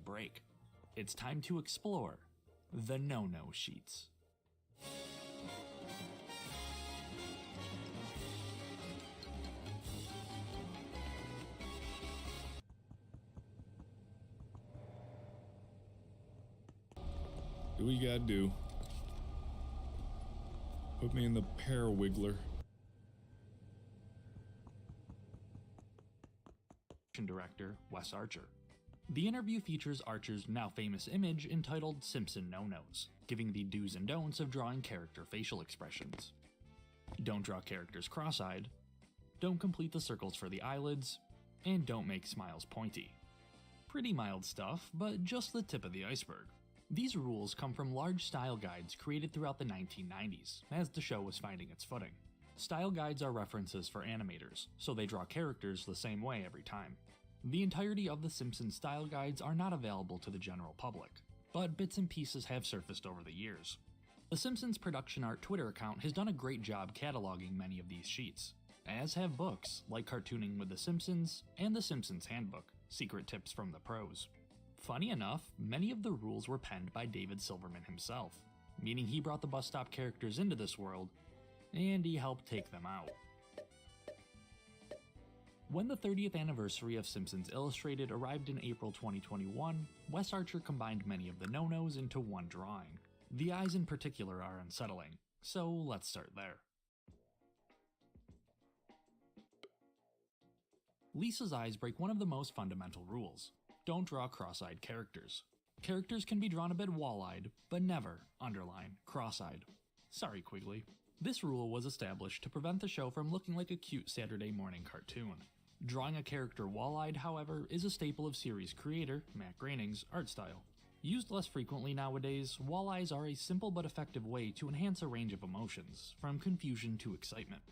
break. It's time to explore the no-no sheets. Do what you gotta do. Put me in the Parawiggler. Director Wes Archer. The interview features Archer's now famous image entitled Simpson No-Nos, giving the do's and don'ts of drawing character facial expressions. Don't draw characters cross-eyed, don't complete the circles for the eyelids, and don't make smiles pointy. Pretty mild stuff, but just the tip of the iceberg. These rules come from large style guides created throughout the 1990s, as the show was finding its footing. Style guides are references for animators, so they draw characters the same way every time. The entirety of the Simpsons style guides are not available to the general public, but bits and pieces have surfaced over the years. The Simpsons Production Art Twitter account has done a great job cataloging many of these sheets, as have books like Cartooning with the Simpsons and The Simpsons Handbook, Secret Tips from the Pros. Funny enough, many of the rules were penned by David Silverman himself, meaning he brought the bus stop characters into this world, and he helped take them out. When the 30th anniversary of Simpsons Illustrated arrived in April 2021, Wes Archer combined many of the no-nos into one drawing. The eyes in particular are unsettling, so let's start there. Lisa's eyes break one of the most fundamental rules. Don't draw cross-eyed characters. Characters can be drawn a bit wall-eyed, but never, underline, cross-eyed. Sorry, Quigley. This rule was established to prevent the show from looking like a cute Saturday morning cartoon. Drawing a character wall-eyed, however, is a staple of series creator, Matt Groening's, art style. Used less frequently nowadays, wall eyes are a simple but effective way to enhance a range of emotions, from confusion to excitement.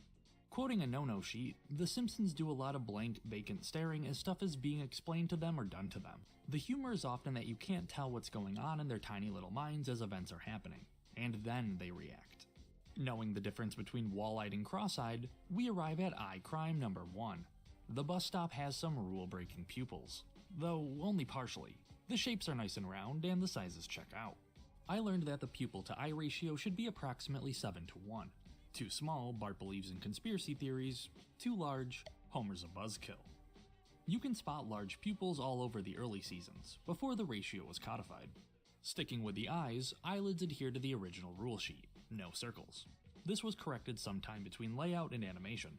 Quoting a no-no sheet, The Simpsons do a lot of blank, vacant staring as stuff is being explained to them or done to them. The humor is often that you can't tell what's going on in their tiny little minds as events are happening, and then they react. Knowing the difference between wall-eyed and cross-eyed, we arrive at eye crime number 1. The bus stop has some rule-breaking pupils, though only partially. The shapes are nice and round, and the sizes check out. I learned that the pupil-to-eye ratio should be approximately 7:1. Too small, Bart believes in conspiracy theories. Too large, Homer's a buzzkill. You can spot large pupils all over the early seasons, before the ratio was codified. Sticking with the eyes, eyelids adhere to the original rule sheet, no circles. This was corrected sometime between layout and animation.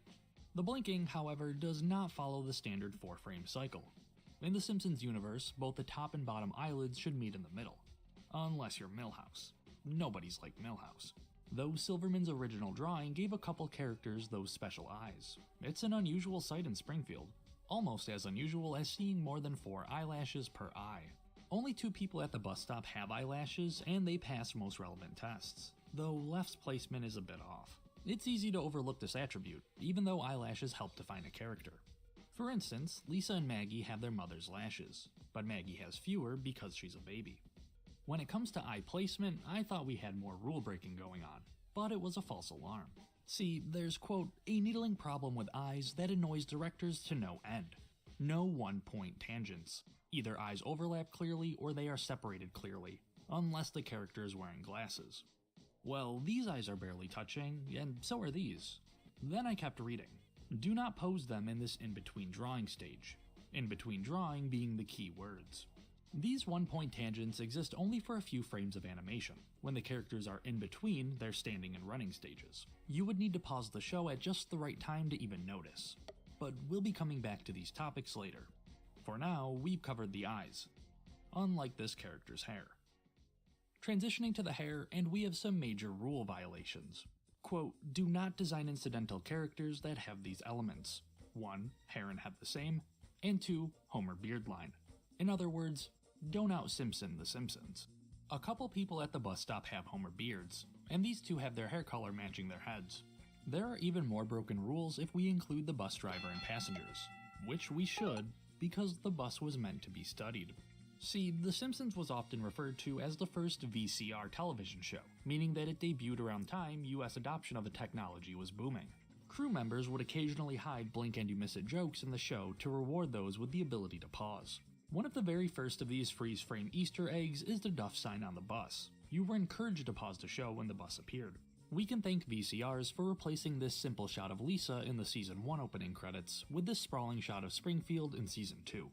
The blinking, however, does not follow the standard 4-frame cycle. In the Simpsons universe, both the top and bottom eyelids should meet in the middle. Unless you're Milhouse. Nobody's like Milhouse. Though Silverman's original drawing gave a couple characters those special eyes. It's an unusual sight in Springfield. Almost as unusual as seeing more than 4 eyelashes per eye. Only 2 people at the bus stop have eyelashes, and they pass most relevant tests, though left's placement is a bit off. It's easy to overlook this attribute, even though eyelashes help define a character. For instance, Lisa and Maggie have their mother's lashes, but Maggie has fewer because she's a baby. When it comes to eye placement, I thought we had more rule breaking going on, but it was a false alarm. See, there's quote, a needling problem with eyes that annoys directors to no end. No one-point tangents. Either eyes overlap clearly or they are separated clearly, unless the character is wearing glasses. Well, these eyes are barely touching, and so are these. Then I kept reading. Do not pose them in this in-between drawing stage. In-between drawing being the key words. These one-point tangents exist only for a few frames of animation, when the characters are in between their standing and running stages. You would need to pause the show at just the right time to even notice. But we'll be coming back to these topics later. For now, we've covered the eyes, unlike this character's hair. Transitioning to the hair, and we have some major rule violations. Quote, do not design incidental characters that have these elements. 1. Hair and head the same, and 2. Homer beard line. In other words, don't out-Simpson the Simpsons. A couple people at the bus stop have Homer beards, and these two have their hair color matching their heads. There are even more broken rules if we include the bus driver and passengers, which we should, because the bus was meant to be studied. See, The Simpsons was often referred to as the first VCR television show, meaning that it debuted around time US adoption of the technology was booming. Crew members would occasionally hide blink and you miss it jokes in the show to reward those with the ability to pause. One of the very first of these freeze-frame Easter eggs is the Duff sign on the bus. You were encouraged to pause the show when the bus appeared. We can thank VCRs for replacing this simple shot of Lisa in the Season 1 opening credits with this sprawling shot of Springfield in Season 2.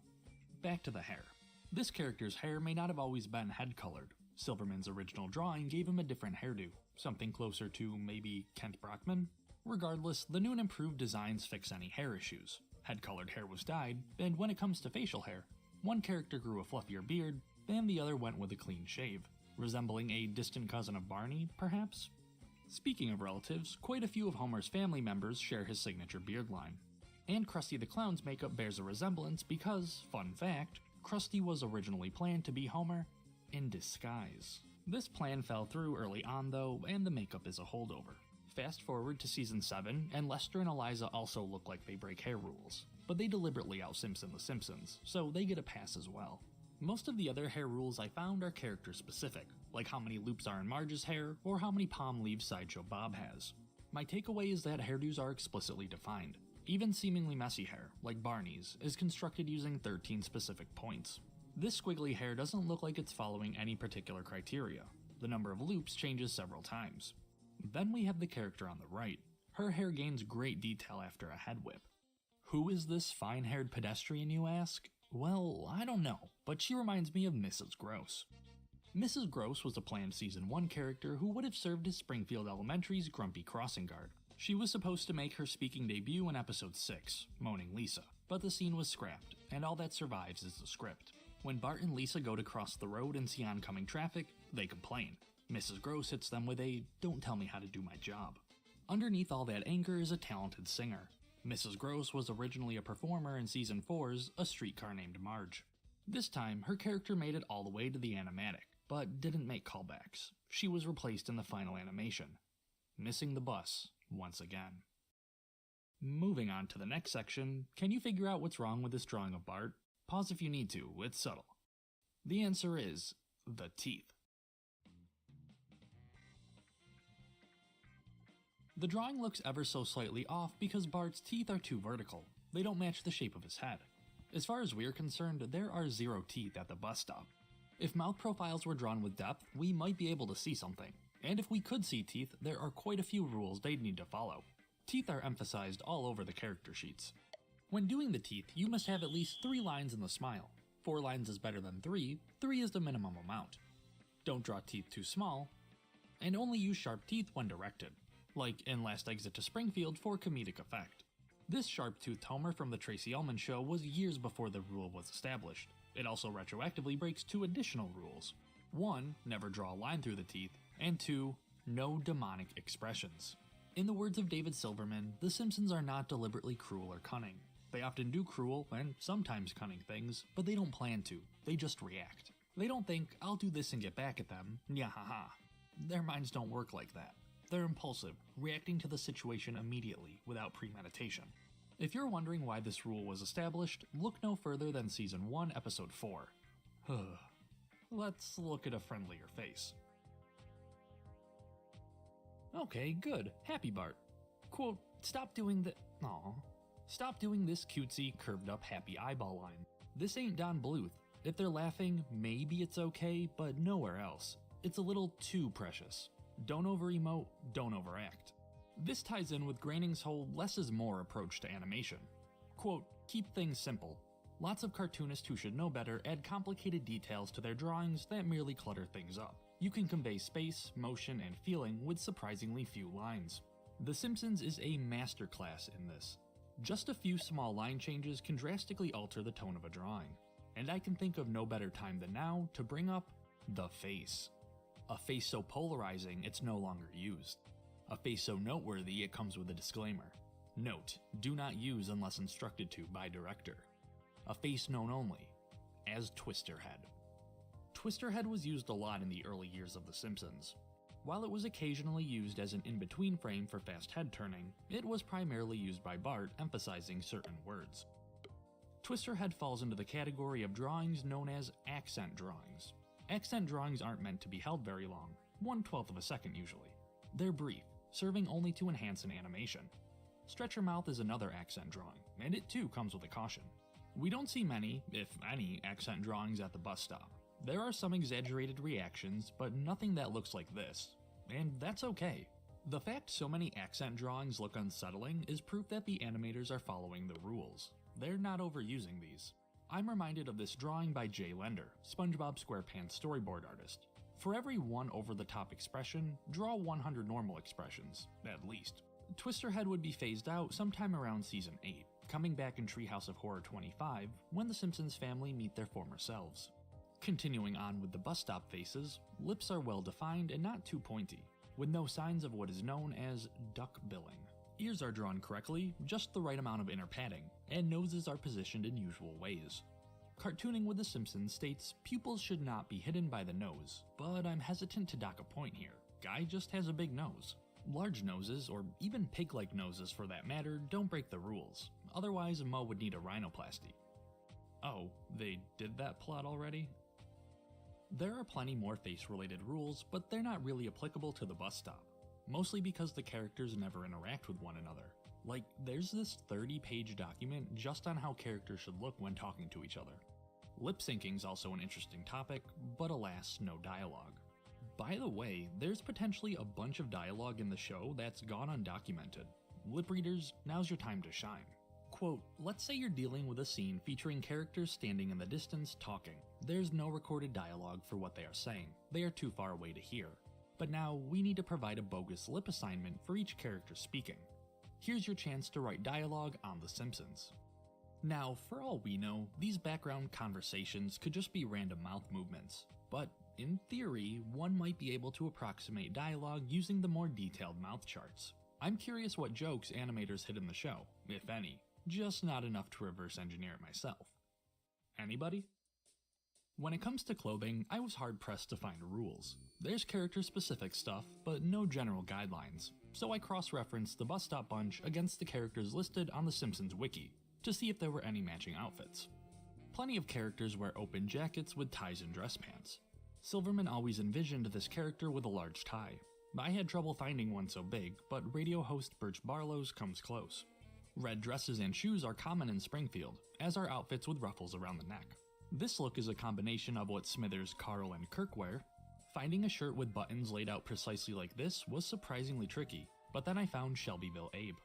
Back to the hair. This character's hair may not have always been head-colored. Silverman's original drawing gave him a different hairdo, something closer to maybe Kent Brockman? Regardless, the new and improved designs fix any hair issues. Head-colored hair was dyed, and when it comes to facial hair, one character grew a fluffier beard, and the other went with a clean shave, resembling a distant cousin of Barney, perhaps? Speaking of relatives, quite a few of Homer's family members share his signature beard line. And Krusty the Clown's makeup bears a resemblance because, fun fact, Krusty was originally planned to be Homer in disguise. This plan fell through early on though, and the makeup is a holdover. Fast forward to Season 7, and Lester and Eliza also look like they break hair rules, but they deliberately out-Simpson the Simpsons, so they get a pass as well. Most of the other hair rules I found are character specific, like how many loops are in Marge's hair, or how many palm leaves Sideshow Bob has. My takeaway is that hairdos are explicitly defined. Even seemingly messy hair, like Barney's, is constructed using 13 specific points. This squiggly hair doesn't look like it's following any particular criteria. The number of loops changes several times. Then we have the character on the right. Her hair gains great detail after a head whip. Who is this fine-haired pedestrian, you ask? Well, I don't know, but she reminds me of Mrs. Gross. Mrs. Gross was a planned Season 1 character who would have served as Springfield Elementary's grumpy crossing guard. She was supposed to make her speaking debut in episode 6, Moaning Lisa, but the scene was scrapped, and all that survives is the script. When Bart and Lisa go to cross the road and see oncoming traffic, they complain. Mrs. Gross hits them with a, "Don't tell me how to do my job." Underneath all that anger is a talented singer. Mrs. Gross was originally a performer in Season 4's A Streetcar Named Marge. This time, her character made it all the way to the animatic, but didn't make callbacks. She was replaced in the final animation. Missing the bus, once again. Moving on to the next section, can you figure out what's wrong with this drawing of Bart? Pause if you need to, it's subtle. The answer is the teeth. The drawing looks ever so slightly off because Bart's teeth are too vertical. They don't match the shape of his head. As far as we're concerned, there are 0 teeth at the bus stop. If mouth profiles were drawn with depth, we might be able to see something. And if we could see teeth, there are quite a few rules they'd need to follow. Teeth are emphasized all over the character sheets. When doing the teeth, you must have at least 3 lines in the smile. 4 lines is better than 3 is the minimum amount. Don't draw teeth too small, and only use sharp teeth when directed, like in Last Exit to Springfield for comedic effect. This sharp-toothed Homer from the Tracy Ullman Show was years before the rule was established. It also retroactively breaks 2 additional rules. 1, never draw a line through the teeth, and 2, no demonic expressions. In the words of David Silverman, the Simpsons are not deliberately cruel or cunning. They often do cruel, and sometimes cunning things, but they don't plan to, they just react. They don't think, I'll do this and get back at them, nyahaha. Their minds don't work like that. They're impulsive, reacting to the situation immediately, without premeditation. If you're wondering why this rule was established, look no further than Season 1, Episode 4. Let's look at a friendlier face. Okay, good. Happy Bart. Quote, stop doing this cutesy, curved up happy eyeball line. This ain't Don Bluth. If they're laughing, maybe it's okay, but nowhere else. It's a little too precious. Don't over-emote, don't overact. This ties in with Groening's whole less is more approach to animation. Quote, keep things simple. Lots of cartoonists who should know better add complicated details to their drawings that merely clutter things up. You can convey space, motion, and feeling with surprisingly few lines. The Simpsons is a masterclass in this. Just a few small line changes can drastically alter the tone of a drawing. And I can think of no better time than now to bring up the face. A face so polarizing it's no longer used. A face so noteworthy it comes with a disclaimer. Note, do not use unless instructed to by director. A face known only as Twisterhead. Twisterhead was used a lot in the early years of The Simpsons. While it was occasionally used as an in-between frame for fast head turning, it was primarily used by Bart emphasizing certain words. Twisterhead falls into the category of drawings known as accent drawings. Accent drawings aren't meant to be held very long, 1/12 of a second usually. They're brief, serving only to enhance an animation. Stretch Your Mouth is another accent drawing, and it too comes with a caution. We don't see many, if any, accent drawings at the bus stop. There are some exaggerated reactions, but nothing that looks like this. And that's okay. The fact so many accent drawings look unsettling is proof that the animators are following the rules. They're not overusing these. I'm reminded of this drawing by Jay Lender, SpongeBob SquarePants storyboard artist. For every one over-the-top expression, draw 100 normal expressions, at least. Twister Head would be phased out sometime around Season 8, coming back in Treehouse of Horror 25 when the Simpsons family meet their former selves. Continuing on with the bus stop faces, lips are well defined and not too pointy, with no signs of what is known as duck billing. Ears are drawn correctly, just the right amount of inner padding, and noses are positioned in usual ways. Cartooning with The Simpsons states pupils should not be hidden by the nose, but I'm hesitant to dock a point here. Guy just has a big nose. Large noses, or even pig-like noses for that matter, don't break the rules. Otherwise, Mo would need a rhinoplasty. Oh, they did that plot already? There are plenty more face-related rules, but they're not really applicable to the bus stop. Mostly because the characters never interact with one another. Like, there's this 30-page document just on how characters should look when talking to each other. Lip syncing's also an interesting topic, but alas, no dialogue. By the way, there's potentially a bunch of dialogue in the show that's gone undocumented. Lip readers, now's your time to shine. Quote, let's say you're dealing with a scene featuring characters standing in the distance talking. There's no recorded dialogue for what they are saying. They are too far away to hear. But now, we need to provide a bogus lip assignment for each character speaking. Here's your chance to write dialogue on The Simpsons. Now, for all we know, these background conversations could just be random mouth movements, but in theory, one might be able to approximate dialogue using the more detailed mouth charts. I'm curious what jokes animators hid in the show, if any, just not enough to reverse engineer it myself. Anybody? When it comes to clothing, I was hard-pressed to find rules. There's character-specific stuff, but no general guidelines, so I cross-referenced the Bus Stop Bunch against the characters listed on the Simpsons wiki, to see if there were any matching outfits. Plenty of characters wear open jackets with ties and dress pants. Silverman always envisioned this character with a large tie. I had trouble finding one so big, but radio host Birch Barlow's comes close. Red dresses and shoes are common in Springfield, as are outfits with ruffles around the neck. This look is a combination of what Smithers, Carl, and Kirk wear. Finding a shirt with buttons laid out precisely like this was surprisingly tricky, but then I found Shelbyville Abe.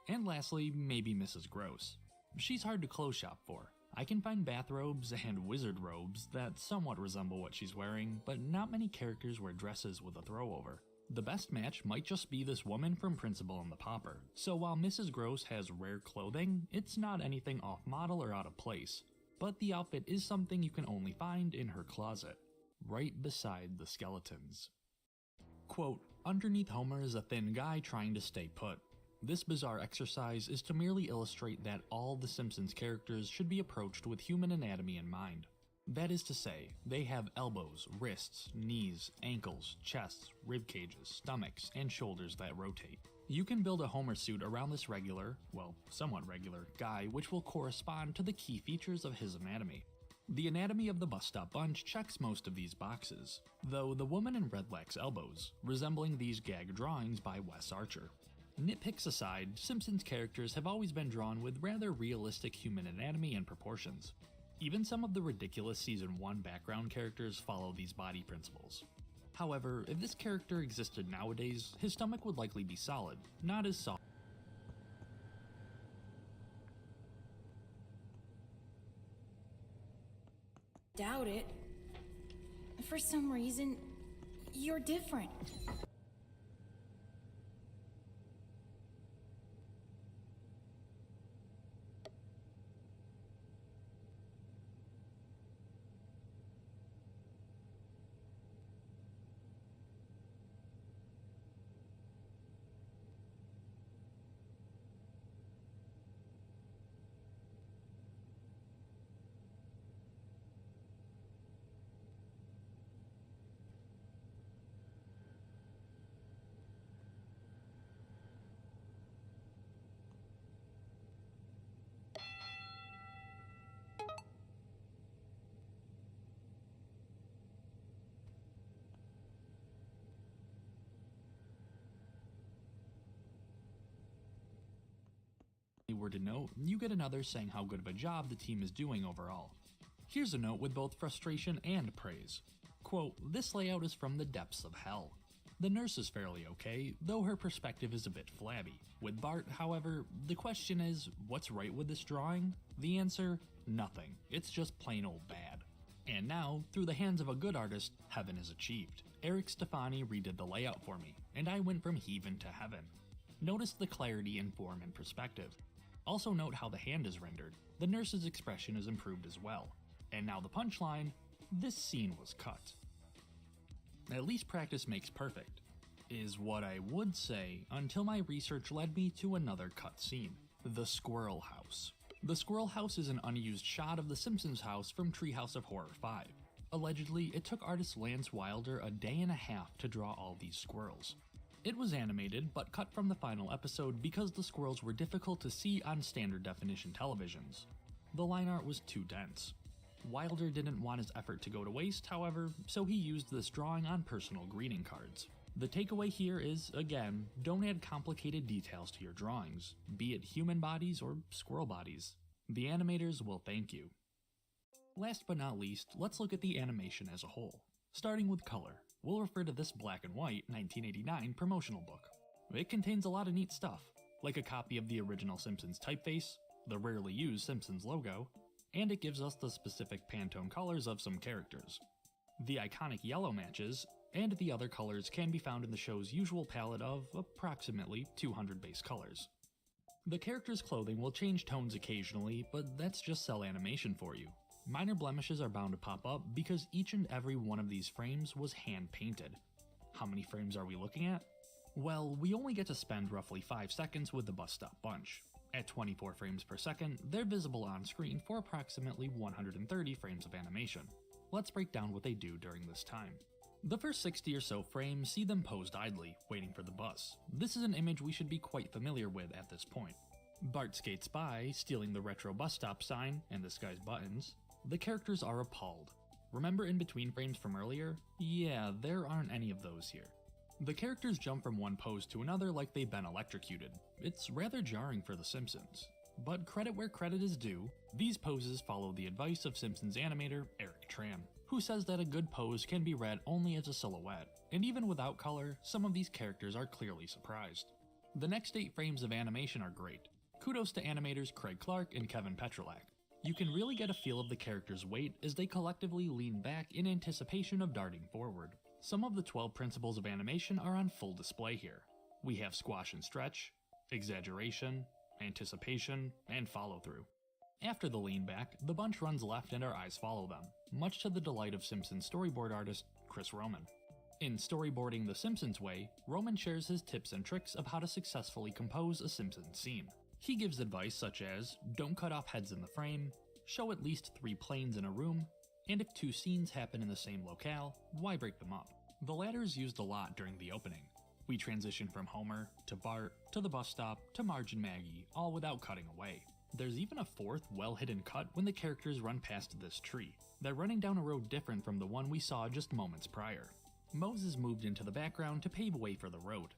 And lastly, maybe Mrs. Gross. She's hard to clothes shop for. I can find bathrobes and wizard robes that somewhat resemble what she's wearing, but not many characters wear dresses with a throwover. The best match might just be this woman from Principal and the Pauper, so while Mrs. Gross has rare clothing, it's not anything off-model or out of place. But the outfit is something you can only find in her closet, right beside the skeletons. Quote, underneath Homer is a thin guy trying to stay put. This bizarre exercise is to merely illustrate that all the Simpsons characters should be approached with human anatomy in mind. That is to say, they have elbows, wrists, knees, ankles, chests, rib cages, stomachs, and shoulders that rotate. You can build a Homer suit around this regular, well, somewhat regular, guy which will correspond to the key features of his anatomy. The anatomy of the Bus Stop Bunch checks most of these boxes, though the woman in red lacks elbows, resembling these gag drawings by Wes Archer. Nitpicks aside, Simpsons characters have always been drawn with rather realistic human anatomy and proportions. Even some of the ridiculous Season 1 background characters follow these body principles. However, if this character existed nowadays, his stomach would likely be solid, not as soft. Doubt it. For some reason, you're different. were to note, you get another saying how good of a job the team is doing overall. Here's a note with both frustration and praise. Quote, "This layout is from the depths of hell. The nurse is fairly okay, though her perspective is a bit flabby. With Bart, however, the question is, what's right with this drawing? The answer, nothing. It's just plain old bad. And now, through the hands of a good artist, heaven is achieved. Eric Stefani redid the layout for me, and I went from heaven to heaven. Notice the clarity in form and perspective. Also note how the hand is rendered. The nurse's expression is improved as well. And now the punchline, this scene was cut. At least practice makes perfect, is what I would say until my research led me to another cut scene, the Squirrel House. The Squirrel House is an unused shot of the Simpsons house from Treehouse of Horror 5. Allegedly, it took artist Lance Wilder a day and a half to draw all these squirrels. It was animated, but cut from the final episode because the squirrels were difficult to see on standard definition televisions. The line art was too dense. Wilder didn't want his effort to go to waste, however, so he used this drawing on personal greeting cards. The takeaway here is, again, don't add complicated details to your drawings, be it human bodies or squirrel bodies. The animators will thank you. Last but not least, let's look at the animation as a whole. Starting with color, we'll refer to this black and white 1989 promotional book. It contains a lot of neat stuff, like a copy of the original Simpsons typeface, the rarely used Simpsons logo, and it gives us the specific Pantone colors of some characters. The iconic yellow matches, and the other colors can be found in the show's usual palette of approximately 200 base colors. The characters' clothing will change tones occasionally, but that's just cell animation for you. Minor blemishes are bound to pop up because each and every one of these frames was hand-painted. How many frames are we looking at? Well, we only get to spend roughly 5 seconds with the Bus Stop Bunch. At 24 frames per second, they're visible on screen for approximately 130 frames of animation. Let's break down what they do during this time. The first 60 or so frames see them posed idly, waiting for the bus. This is an image we should be quite familiar with at this point. Bart skates by, stealing the retro bus stop sign and this guy's buttons. The characters are appalled. Remember in between frames from earlier? Yeah, there aren't any of those here. The characters jump from one pose to another like they've been electrocuted. It's rather jarring for The Simpsons. But credit where credit is due, these poses follow the advice of Simpsons animator Eric Tran, who says that a good pose can be read only as a silhouette, and even without color, some of these characters are clearly surprised. The next 8 frames of animation are great. Kudos to animators Craig Clark and Kevin Petrolak. You can really get a feel of the characters' weight as they collectively lean back in anticipation of darting forward. Some of the 12 principles of animation are on full display here. We have squash and stretch, exaggeration, anticipation, and follow-through. After the lean back, the bunch runs left and our eyes follow them, much to the delight of Simpsons storyboard artist Chris Roman. In Storyboarding the Simpsons Way, Roman shares his tips and tricks of how to successfully compose a Simpsons scene. He gives advice such as, don't cut off heads in the frame, show at least 3 planes in a room, and if 2 scenes happen in the same locale, why break them up? The latter is used a lot during the opening. We transition from Homer, to Bart, to the bus stop, to Marge and Maggie, all without cutting away. There's even a 4th well-hidden cut when the characters run past this tree. They're running down a road different from the one we saw just moments prior. Moses moved into the background to pave way for the road.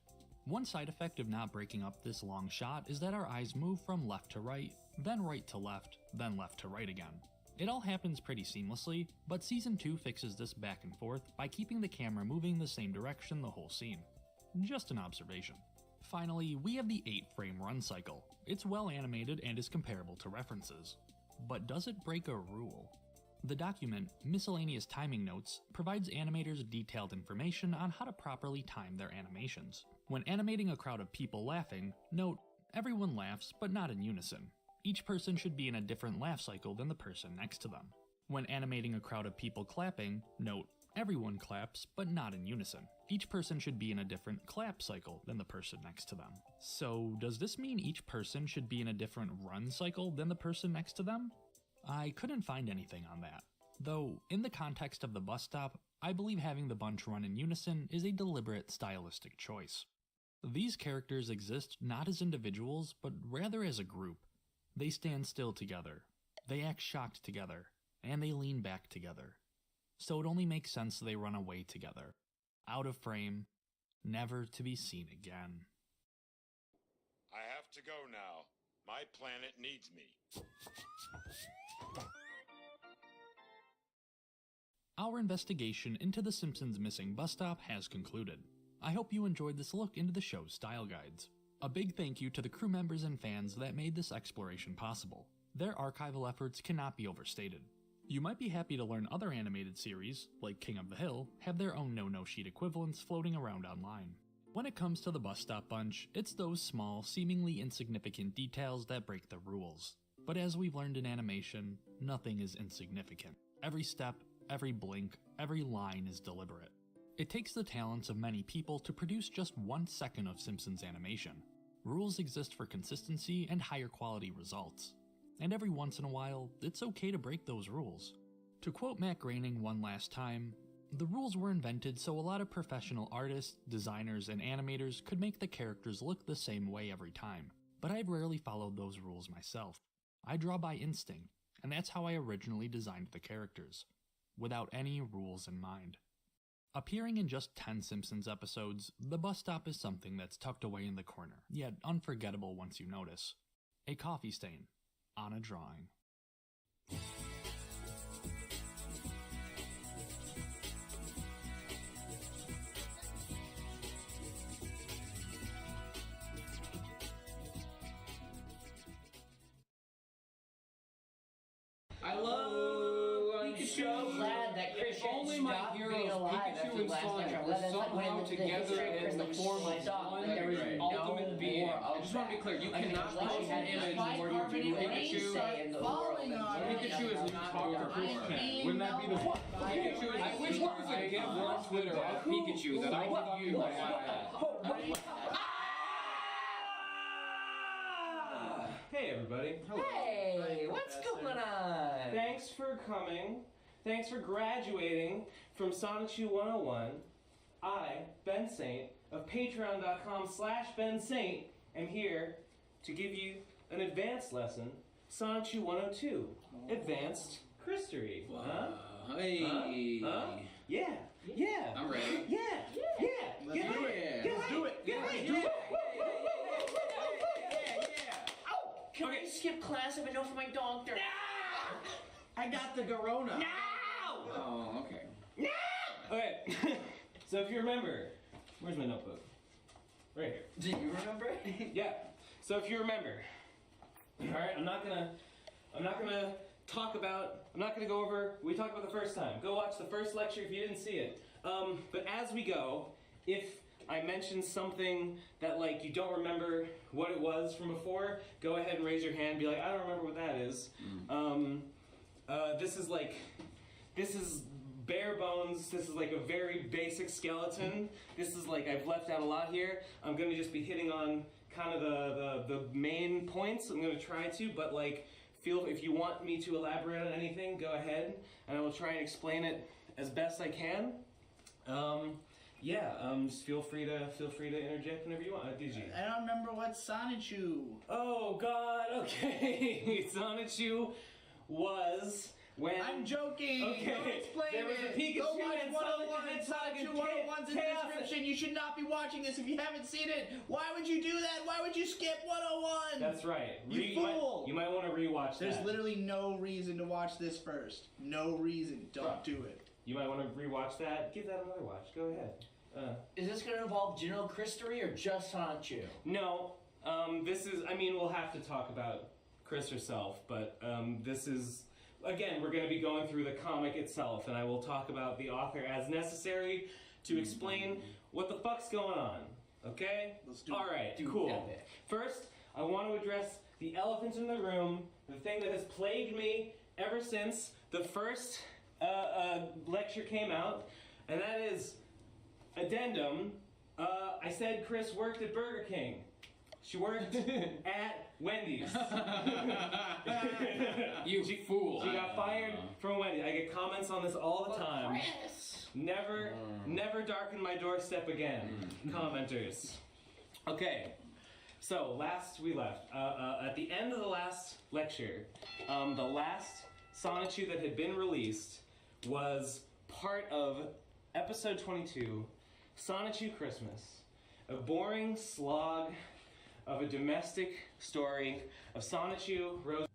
One side effect of not breaking up this long shot is that our eyes move from left to right, then right to left, then left to right again. It all happens pretty seamlessly, but Season 2 fixes this back and forth by keeping the camera moving the same direction the whole scene. Just an observation. Finally, we have the 8-frame run cycle. It's well animated and is comparable to references. But does it break a rule? The document, Miscellaneous Timing Notes, provides animators detailed information on how to properly time their animations. When animating a crowd of people laughing, note, everyone laughs, but not in unison. Each person should be in a different laugh cycle than the person next to them. When animating a crowd of people clapping, note, everyone claps, but not in unison. Each person should be in a different clap cycle than the person next to them. So, does this mean each person should be in a different run cycle than the person next to them? I couldn't find anything on that. Though, in the context of the bus stop, I believe having the bunch run in unison is a deliberate stylistic choice. These characters exist not as individuals, but rather as a group. They stand still together, they act shocked together, and they lean back together. So it only makes sense they run away together. Out of frame, never to be seen again. I have to go now. My planet needs me. Our investigation into the Simpsons' missing bus stop has concluded. I hope you enjoyed this look into the show's style guides. A big thank you to the crew members and fans that made this exploration possible. Their archival efforts cannot be overstated. You might be happy to learn other animated series, like King of the Hill, have their own no-no-sheet equivalents floating around online. When it comes to the bus stop bunch, it's those small, seemingly insignificant details that break the rules. But as we've learned in animation, nothing is insignificant. Every step, every blink, every line is deliberate. It takes the talents of many people to produce just 1 second of Simpsons animation. Rules exist for consistency and higher quality results. And every once in a while, it's okay to break those rules. To quote Matt Groening one last time, "The rules were invented so a lot of professional artists, designers, and animators could make the characters look the same way every time. But I've rarely followed those rules myself. I draw by instinct, and that's how I originally designed the characters, without any rules in mind." Appearing in just 10 Simpsons episodes, the bus stop is something that's tucked away in the corner, yet unforgettable once you notice. A coffee stain on a drawing. I love Pikachu. I'm so glad that Chris If only my stopped being heroes, alive Pikachu after and last Sonic, lecture. were That's like somehow when the together history in the Chris form of stopped, one there was no ultimate being. more I of just want to be that. clear, you Like, cannot like, post an image like, where you do Pikachu. Pikachu is not talking to Wouldn't that be the fun? Pikachu is I wish there was a gift on Twitter of Pikachu that I could use. Hey everybody. Hey, what's going on? Thanks for coming. Thanks for graduating from Sonichu 101. I, Ben Saint, of patreon.com/Ben Saint, am here to give you an advanced lesson, Sonichu 102, Advanced Christery. Huh? Hey. Huh? Yeah. Yeah. I'm ready. Yeah. Yeah. Let's do it. Let's do it. Get Let's ready. do it. Can I skip class if I know for my doctor? I got the Corona. No! Oh, okay. No! Okay. So if you remember, where's my notebook? Right here. Do you remember? Yeah. So if you remember, all right, I'm not gonna go over. We talked about the first time. Go watch the first lecture if you didn't see it. But as we go, if I mention something that like you don't remember what it was from before, go ahead and raise your hand. Be like, I don't remember what that is. This is bare bones. This is like a very basic skeleton. This is like I've left out a lot here. I'm gonna just be hitting on kind of the main points. I'm gonna try to, but like if you want me to elaborate on anything, go ahead, and I will try and explain it as best I can. Just feel free to interject whenever you want. Did you? I don't remember what Sonichu. Oh God. Okay. Sonichu was when. I'm joking. Okay. Don't explain there was it. a Pikachu Go watch and 101. Sonic Sonichu 101's in the Chaos. description. You should not be watching this if you haven't seen it. Why would you do that? Why would you skip 101? That's right. You fool. You might want to rewatch There's that. literally no reason to watch this first. No reason. Don't do it. You might want to rewatch that. Give that another watch. Go ahead. Is this going to involve general Christery or just Sonichu? No. We'll have to talk about Chris herself, but this is, again, we're going to be going through the comic itself, and I will talk about the author as necessary to explain what the fuck's going on. Okay? Let's do it. All right, Do cool. epic. First, I want to address the elephant in the room, the thing that has plagued me ever since the first lecture came out, and that is addendum. I said Chris worked at Burger King. She worked at Wendy's. You fool. She got fired from Wendy's. I get comments on this all the time. Never darken my doorstep again, commenters. Okay, so last we left, at the end of the last lecture, the last Sonichu that had been released was part of episode 22, Sonichu Christmas, a boring slog of a domestic story of Sonichu, Rose.